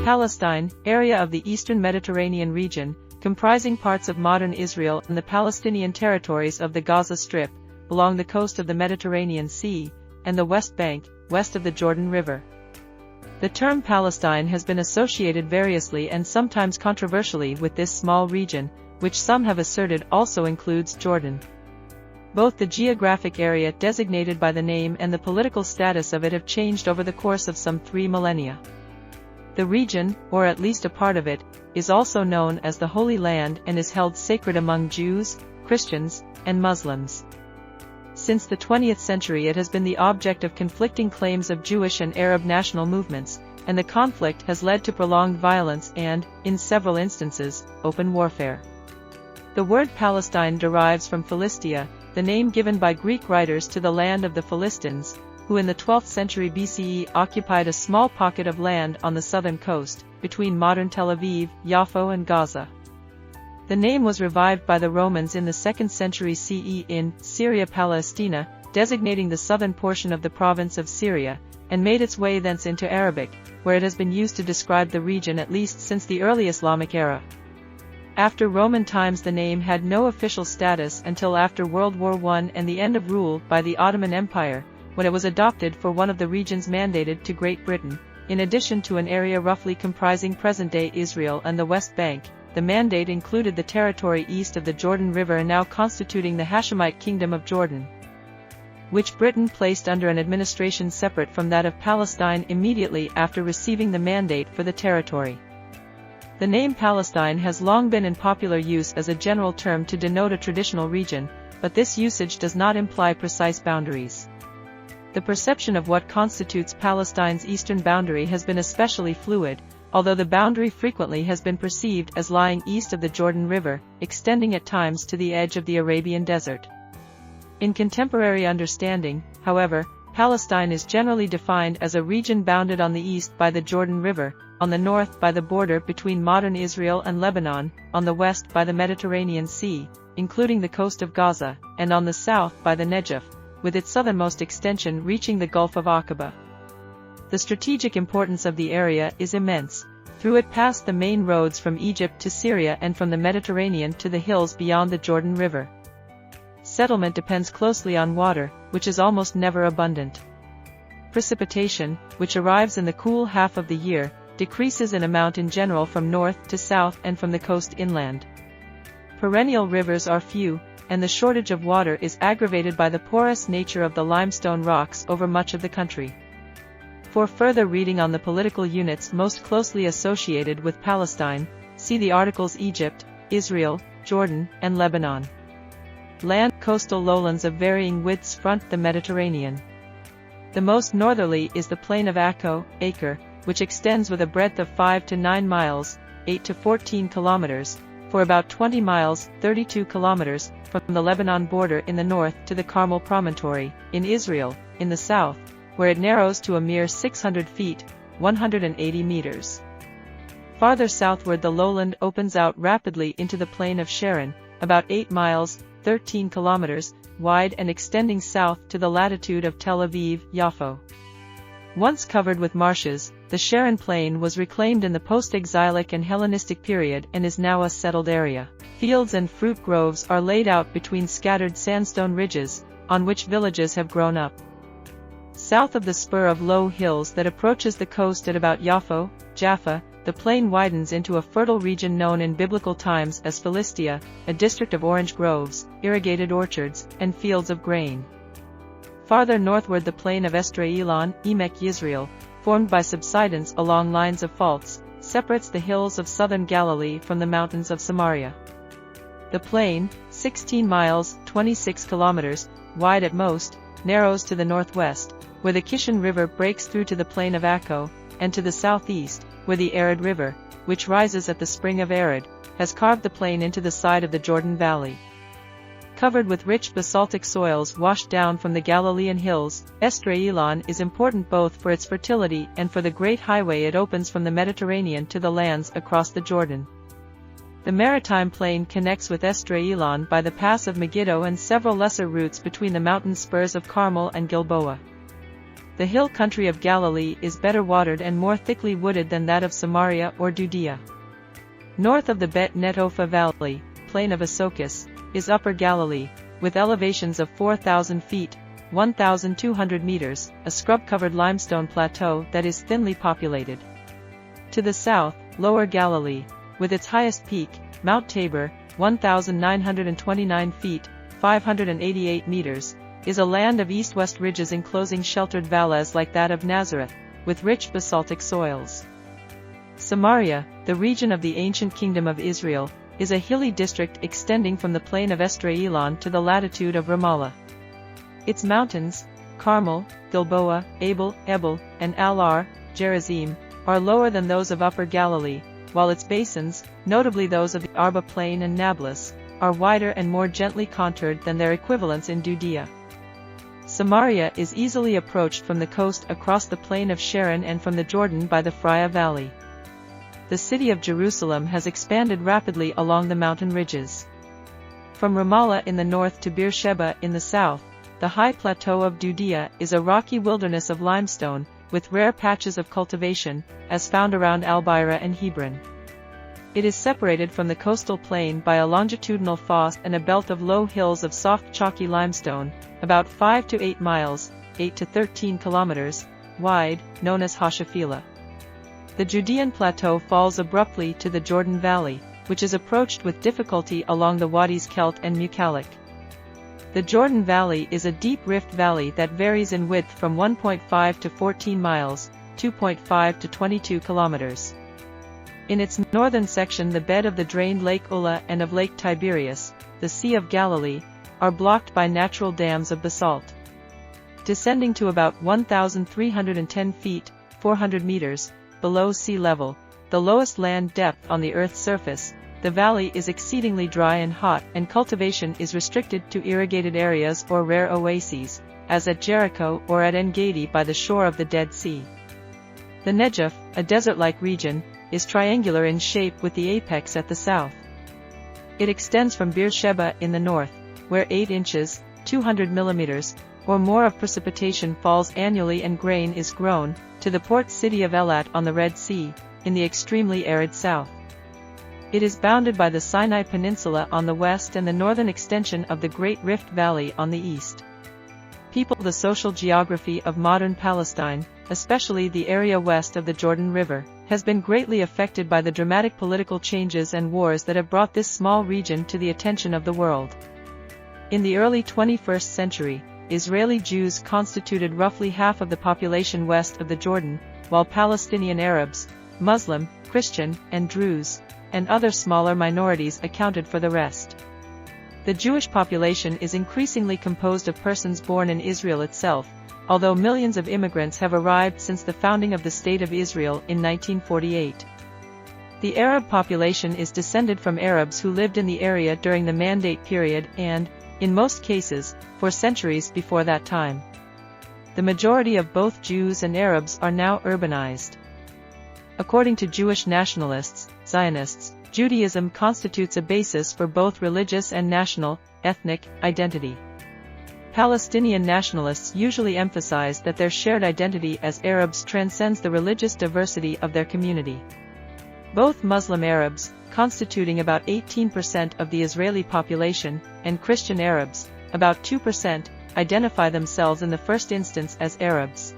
Palestine, area of the eastern Mediterranean region, comprising parts of modern Israel and the Palestinian territories of the Gaza Strip, along the coast of the Mediterranean Sea, and the West Bank, west of the Jordan River. The term Palestine has been associated variously and sometimes controversially with this small region, which some have asserted also includes Jordan. Both the geographic area designated by the name and the political status of it have changed over the course of some 3 millennia. The region, or at least a part of it, is also known as the Holy Land and is held sacred among Jews, Christians, and Muslims. Since the 20th century it has been the object of conflicting claims of Jewish and Arab national movements, and the conflict has led to prolonged violence and, in several instances, open warfare. The word Palestine derives from Philistia, the name given by Greek writers to the land of the Philistines, who in the 12th century BCE occupied a small pocket of land on the southern coast, between modern Tel Aviv, Yaffo and Gaza. The name was revived by the Romans in the 2nd century CE in Syria-Palestina, designating the southern portion of the province of Syria, and made its way thence into Arabic, where it has been used to describe the region at least since the early Islamic era. After Roman times the name had no official status until after World War I and the end of rule by the Ottoman Empire, when it was adopted for one of the regions mandated to Great Britain, in addition to an area roughly comprising present-day Israel and the West Bank. The mandate included the territory east of the Jordan River and now constituting the Hashemite Kingdom of Jordan, which Britain placed under an administration separate from that of Palestine immediately after receiving the mandate for the territory. The name Palestine has long been in popular use as a general term to denote a traditional region, but this usage does not imply precise boundaries. The perception of what constitutes Palestine's eastern boundary has been especially fluid, although the boundary frequently has been perceived as lying east of the Jordan River, extending at times to the edge of the Arabian Desert. In contemporary understanding, however, Palestine is generally defined as a region bounded on the east by the Jordan River, on the north by the border between modern Israel and Lebanon, on the west by the Mediterranean Sea, including the coast of Gaza, and on the south by the Negev, with its southernmost extension reaching the Gulf of Aqaba. The strategic importance of the area is immense. Through it pass the main roads from Egypt to Syria and from the Mediterranean to the hills beyond the Jordan River. Settlement depends closely on water, which is almost never abundant. Precipitation, which arrives in the cool half of the year, decreases in amount in general from north to south and from the coast inland. Perennial rivers are few, and the shortage of water is aggravated by the porous nature of the limestone rocks over much of the country. For further reading on the political units most closely associated with Palestine, see the articles Egypt, Israel, Jordan, and Lebanon. Land coastal lowlands of varying widths front the Mediterranean. The most northerly is the plain of Acre, which extends with a breadth of 5 to 9 miles, 8 to 14 kilometers, for about 20 miles, 32 kilometers, from the Lebanon border in the north to the Carmel promontory, in Israel, in the south, where it narrows to a mere 600 feet, 180 meters. Farther southward the lowland opens out rapidly into the plain of Sharon, about 8 miles, 13 kilometers, wide and extending south to the latitude of Tel Aviv, Yaffo. Once covered with marshes, the Sharon Plain was reclaimed in the post-exilic and Hellenistic period and is now a settled area. Fields and fruit groves are laid out between scattered sandstone ridges, on which villages have grown up. South of the spur of low hills that approaches the coast at about Jaffa, the plain widens into a fertile region known in biblical times as Philistia, a district of orange groves, irrigated orchards, and fields of grain. Farther northward the plain of Esdraelon, Emek Yisrael, formed by subsidence along lines of faults, separates the hills of southern Galilee from the mountains of Samaria. The plain, 16 miles, 26 kilometers, wide at most, narrows to the northwest, where the Kishon River breaks through to the plain of Akko, and to the southeast, where the Arid River, which rises at the spring of Arid, has carved the plain into the side of the Jordan Valley. Covered with rich basaltic soils washed down from the Galilean hills, Esdraelon is important both for its fertility and for the great highway it opens from the Mediterranean to the lands across the Jordan. The maritime plain connects with Esdraelon by the pass of Megiddo and several lesser routes between the mountain spurs of Carmel and Gilboa. The hill country of Galilee is better watered and more thickly wooded than that of Samaria or Judea. North of the Bet Netofa Valley, plain of Asokis, is Upper Galilee, with elevations of 4,000 feet, 1,200 meters, a scrub-covered limestone plateau that is thinly populated. To the south, Lower Galilee, with its highest peak, Mount Tabor, 1,929 feet, 588 meters, is a land of east-west ridges enclosing sheltered valleys like that of Nazareth, with rich basaltic soils. Samaria, the region of the ancient kingdom of Israel, is a hilly district extending from the plain of Esdraelon to the latitude of Ramallah. Its mountains, Carmel, Gilboa, Abel, Ebal, and Al-Ar, Gerizim, are lower than those of Upper Galilee, while its basins, notably those of the Arba Plain and Nablus, are wider and more gently contoured than their equivalents in Judea. Samaria is easily approached from the coast across the plain of Sharon and from the Jordan by the Phria Valley. The city of Jerusalem has expanded rapidly along the mountain ridges. From Ramallah in the north to Beersheba in the south, the high plateau of Judea is a rocky wilderness of limestone, with rare patches of cultivation, as found around Albira and Hebron. It is separated from the coastal plain by a longitudinal fosse and a belt of low hills of soft chalky limestone, about 5 to 8 miles, 8 to 13 kilometers, wide, known as Hashafila. The Judean plateau falls abruptly to the Jordan Valley, which is approached with difficulty along the Wadis Kelt and Mukalik. The Jordan Valley is a deep rift valley that varies in width from 1.5 to 14 miles, 2.5 to 22 kilometers. In its northern section, the bed of the drained Lake Ulla and of Lake Tiberias, the Sea of Galilee, are blocked by natural dams of basalt. Descending to about 1,310 feet, 400 meters, below sea level, the lowest land depth on the Earth's surface, the valley is exceedingly dry and hot, and cultivation is restricted to irrigated areas or rare oases, as at Jericho or at En-Gedi by the shore of the Dead Sea. The Negev, a desert-like region, is triangular in shape with the apex at the south. It extends from Beersheba in the north, where 8 inches, 200 millimeters, or more of precipitation falls annually and grain is grown, to the port city of Elat on the Red Sea, in the extremely arid south. It is bounded by the Sinai Peninsula on the west and the northern extension of the Great Rift Valley on the east. The social geography of modern Palestine, especially the area west of the Jordan River, has been greatly affected by the dramatic political changes and wars that have brought this small region to the attention of the world. In the early 21st century, Israeli Jews constituted roughly half of the population west of the Jordan, while Palestinian Arabs, Muslim, Christian, and Druze, and other smaller minorities accounted for the rest. The Jewish population is increasingly composed of persons born in Israel itself, although millions of immigrants have arrived since the founding of the State of Israel in 1948. The Arab population is descended from Arabs who lived in the area during the Mandate period and, in most cases, for centuries before that time. The majority of both Jews and Arabs are now urbanized. According to Jewish nationalists, Zionists, Judaism constitutes a basis for both religious and national, ethnic, identity. Palestinian nationalists usually emphasize that their shared identity as Arabs transcends the religious diversity of their community. Both Muslim Arabs, constituting about 18% of the Israeli population, and Christian Arabs, about 2%, identify themselves in the first instance as Arabs.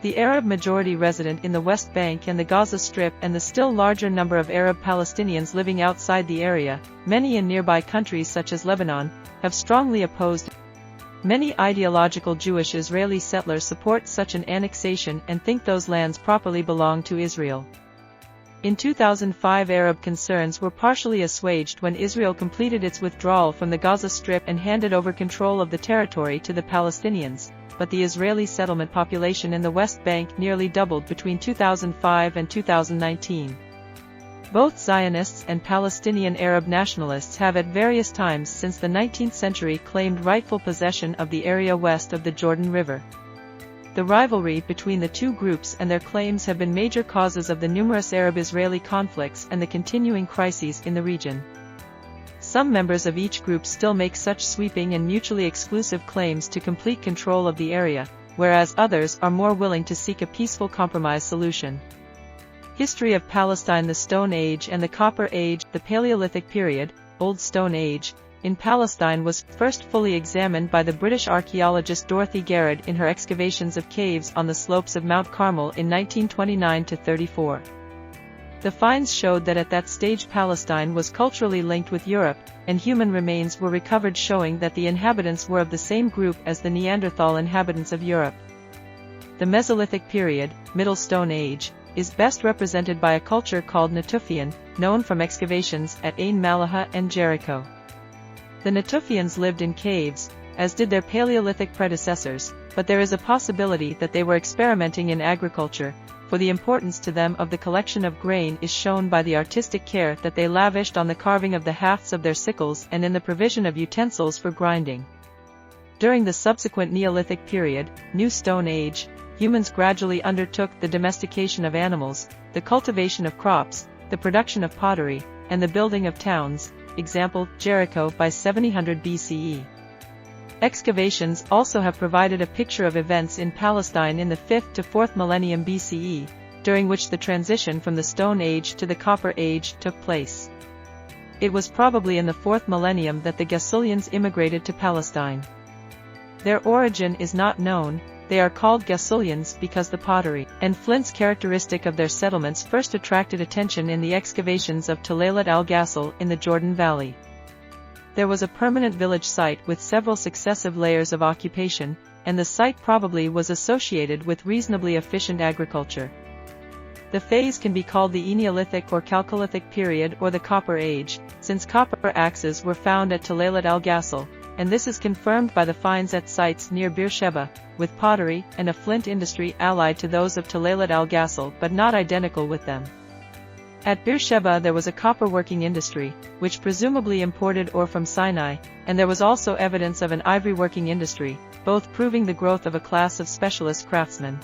The Arab majority resident in the West Bank and the Gaza Strip and the still larger number of Arab Palestinians living outside the area, many in nearby countries such as Lebanon, have strongly opposed it. Many ideological Jewish Israeli settlers support such an annexation and think those lands properly belong to Israel. In 2005, Arab concerns were partially assuaged when Israel completed its withdrawal from the Gaza Strip and handed over control of the territory to the Palestinians, but the Israeli settlement population in the West Bank nearly doubled between 2005 and 2019. Both Zionists and Palestinian Arab nationalists have at various times since the 19th century claimed rightful possession of the area west of the Jordan River. The rivalry between the two groups and their claims have been major causes of the numerous Arab-Israeli conflicts and the continuing crises in the region. Some members of each group still make such sweeping and mutually exclusive claims to complete control of the area, whereas others are more willing to seek a peaceful compromise solution. History of Palestine: the Stone Age and the Copper Age. The Paleolithic period, Old Stone Age, in Palestine was first fully examined by the British archaeologist Dorothy Garrod in her excavations of caves on the slopes of Mount Carmel in 1929–34. The finds showed that at that stage Palestine was culturally linked with Europe, and human remains were recovered showing that the inhabitants were of the same group as the Neanderthal inhabitants of Europe. The Mesolithic period, Middle Stone Age, is best represented by a culture called Natufian, known from excavations at Ain Malaha and Jericho. The Natufians lived in caves, as did their Paleolithic predecessors, but there is a possibility that they were experimenting in agriculture, for the importance to them of the collection of grain is shown by the artistic care that they lavished on the carving of the hafts of their sickles and in the provision of utensils for grinding. During the subsequent Neolithic period, New Stone Age, humans gradually undertook the domestication of animals, the cultivation of crops, the production of pottery, and the building of towns, example, Jericho by 700 BCE. Excavations also have provided a picture of events in Palestine in the 5th to 4th millennium BCE, during which the transition from the Stone Age to the Copper Age took place. It was probably in the 4th millennium that the Gasulians immigrated to Palestine. Their origin is not known. They are called Gasulians because the pottery and flints characteristic of their settlements first attracted attention in the excavations of Telalat al-Ghassil in the Jordan Valley. There was a permanent village site with several successive layers of occupation, and the site probably was associated with reasonably efficient agriculture. The phase can be called the Eneolithic or Chalcolithic period or the Copper Age, since copper axes were found at Telalat al-Ghassil, and this is confirmed by the finds at sites near Beersheba, with pottery and a flint industry allied to those of Telalat al-Ghassil but not identical with them. At Beersheba there was a copper working industry, which presumably imported ore from Sinai, and there was also evidence of an ivory working industry, both proving the growth of a class of specialist craftsmen.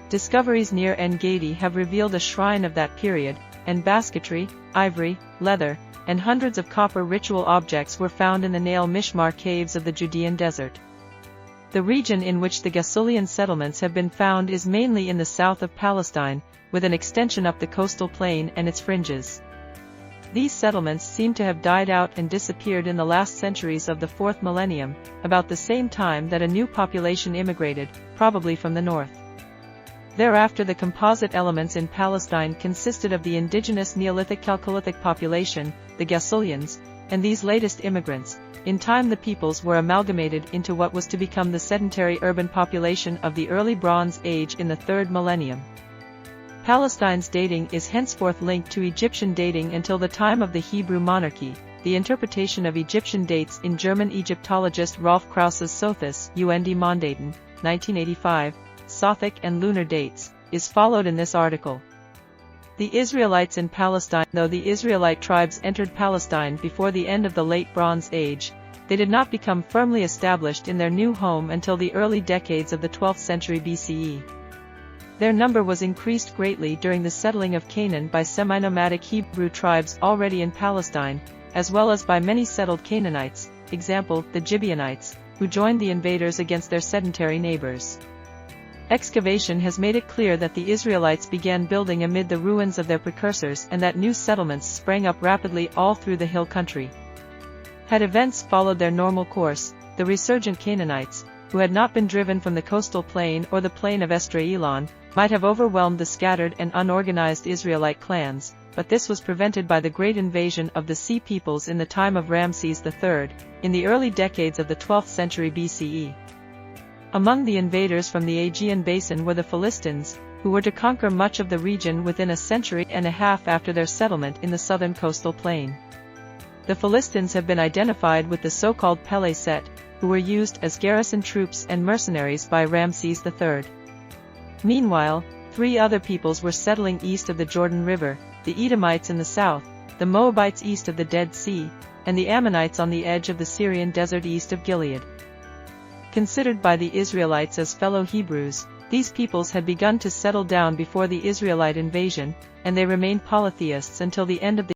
Discoveries near En-Gedi have revealed a shrine of that period, and basketry, ivory, leather, and hundreds of copper ritual objects were found in the Nail Mishmar caves of the Judean desert. The region in which the Gasulian settlements have been found is mainly in the south of Palestine, with an extension up the coastal plain and its fringes. These settlements seem to have died out and disappeared in the last centuries of the 4th millennium, about the same time that a new population immigrated, probably from the north. Thereafter the composite elements in Palestine consisted of the indigenous Neolithic Chalcolithic population, the Gasulians, and these latest immigrants. In time the peoples were amalgamated into what was to become the sedentary urban population of the early Bronze Age in the 3rd millennium. Palestine's dating is henceforth linked to Egyptian dating until the time of the Hebrew monarchy. The interpretation of Egyptian dates in German Egyptologist Rolf Krause's Sothis, UND Mondaten, 1985, Sothic and lunar dates, is followed in this article. The Israelites in Palestine. Though the Israelite tribes entered Palestine before the end of the Late Bronze Age, they did not become firmly established in their new home until the early decades of the 12th century BCE. Their number was increased greatly during the settling of Canaan by semi-nomadic Hebrew tribes already in Palestine, as well as by many settled Canaanites, example, the Gibeonites, who joined the invaders against their sedentary neighbors. Excavation has made it clear that the Israelites began building amid the ruins of their precursors and that new settlements sprang up rapidly all through the hill country. Had events followed their normal course, the resurgent Canaanites, who had not been driven from the coastal plain or the plain of Esdraelon, might have overwhelmed the scattered and unorganized Israelite clans, but this was prevented by the great invasion of the Sea Peoples in the time of Ramses III, in the early decades of the 12th century BCE. Among the invaders from the Aegean basin were the Philistines, who were to conquer much of the region within a century and a half after their settlement in the southern coastal plain. The Philistines have been identified with the so-called Pele-Set, who were used as garrison troops and mercenaries by Ramses III. Meanwhile, 3 other peoples were settling east of the Jordan River, the Edomites in the south, the Moabites east of the Dead Sea, and the Ammonites on the edge of the Syrian desert east of Gilead. Considered by the Israelites as fellow Hebrews, these peoples had begun to settle down before the Israelite invasion, and they remained polytheists until the end of the